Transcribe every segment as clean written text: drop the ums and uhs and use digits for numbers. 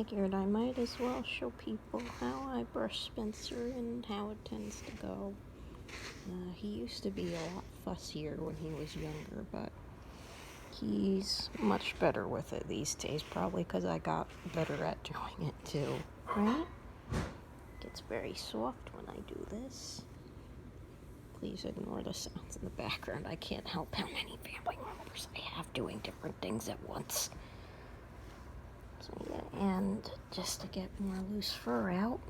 figured I might as well show people how I brush Spencer and how it tends to go. He used to be a lot fussier when he was younger, but he's much better with it these days, probably because I got better at doing it too, right? Gets very soft when I do this. Please ignore the sounds in the background. I can't help how many family members I have doing different things at once. So yeah, and just to get more loose fur out,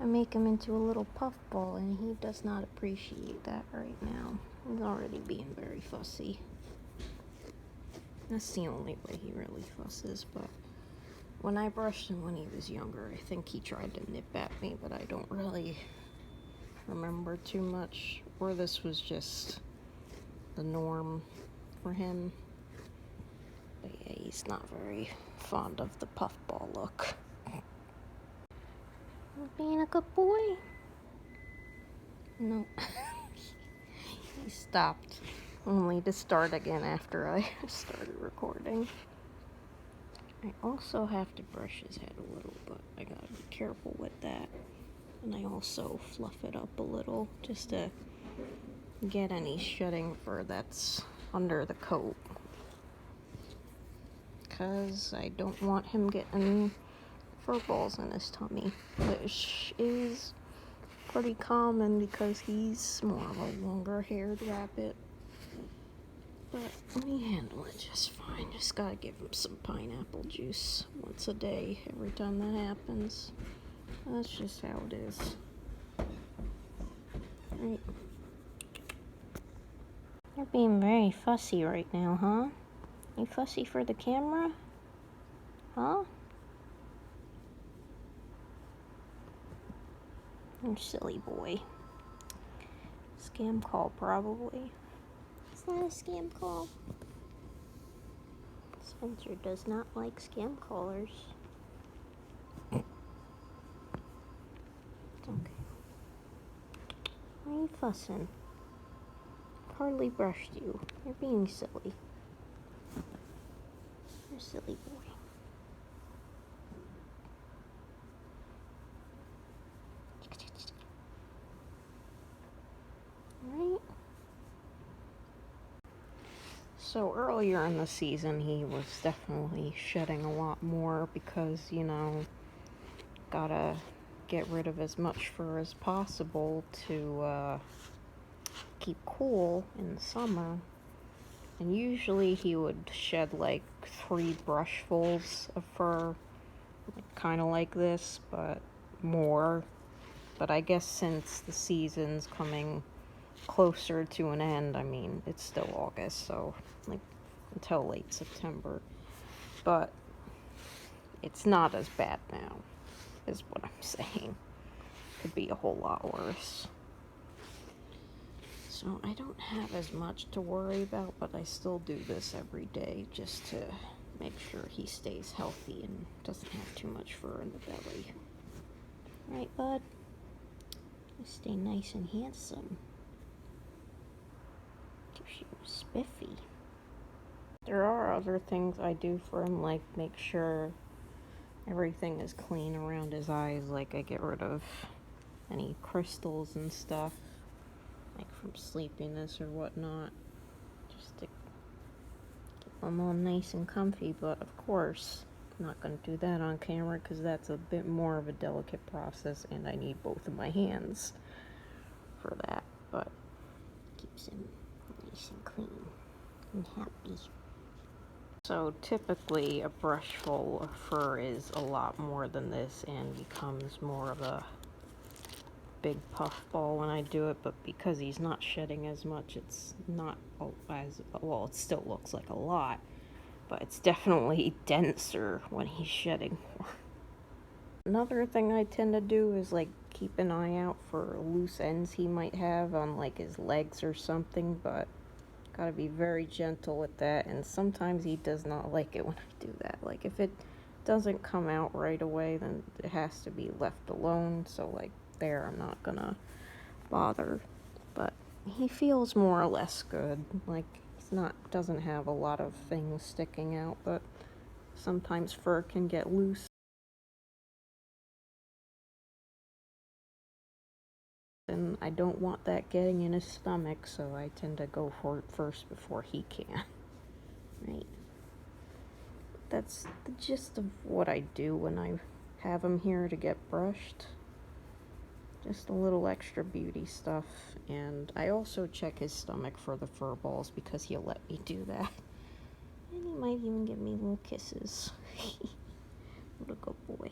I make him into a little puffball, and he does not appreciate that right now. He's already being very fussy. That's the only way he really fusses, but when I brushed him when he was younger, I think he tried to nip at me, but I don't really remember too much, or this was just the norm for him. But yeah, he's not very fond of the puffball look. Being a good boy? No. He stopped, only to start again after I started recording. I also have to brush his head a little, but I gotta be careful with that. And I also fluff it up a little just to get any shedding fur that's under the coat. Because I don't want him getting fur balls in his tummy, which is pretty common because he's more of a longer-haired rabbit. But we handle it just fine. Just gotta give him some pineapple juice once a day every time that happens. That's just how it is. Right. You're being very fussy right now, huh? You fussy for the camera? Huh? You silly boy. Scam call, probably. It's not a scam call. Spencer does not like scam callers. It's okay. Why are you fussing? Hardly brushed you. You're being silly. You're a silly boy. Right? So earlier in the season, he was definitely shedding a lot more because, gotta get rid of as much fur as possible to keep cool in the summer. And usually he would shed like 3 brushfuls of fur, kind of like this, but more. But I guess since the season's coming closer to an end, I mean, it's still August, so like until late September. But it's not as bad now, is what I'm saying. Could be a whole lot worse. So I don't have as much to worry about, but I still do this every day just to make sure he stays healthy and doesn't have too much fur in the belly. Right, bud? You stay nice and handsome. Keeps you spiffy. There are other things I do for him, like make sure everything is clean around his eyes, like I get rid of any crystals and stuff, like from sleepiness or whatnot, just to keep them all nice and comfy. But of course, I'm not going to do that on camera because that's a bit more of a delicate process and I need both of my hands for that. But keeps him nice and clean and happy. So typically a brushful of fur is a lot more than this and becomes more of a big puffball when I do it, but because he's not shedding as much, it's not as, well, it still looks like a lot, but it's definitely denser when he's shedding more. Another thing I tend to do is like keep an eye out for loose ends he might have on like his legs or something, but gotta be very gentle with that, and sometimes he does not like it when I do that. Like if it doesn't come out right away, then it has to be left alone. So like there, I'm not gonna bother. But he feels more or less good. Like he's not, doesn't have a lot of things sticking out, but Sometimes fur can get loose, and I don't want that getting in his stomach, so I tend to go for it first before he can. Right. That's the gist of what I do when I have him here to get brushed. Just a little extra beauty stuff, and I also check his stomach for the fur balls because he'll let me do that. And he might even give me little kisses. What a good boy.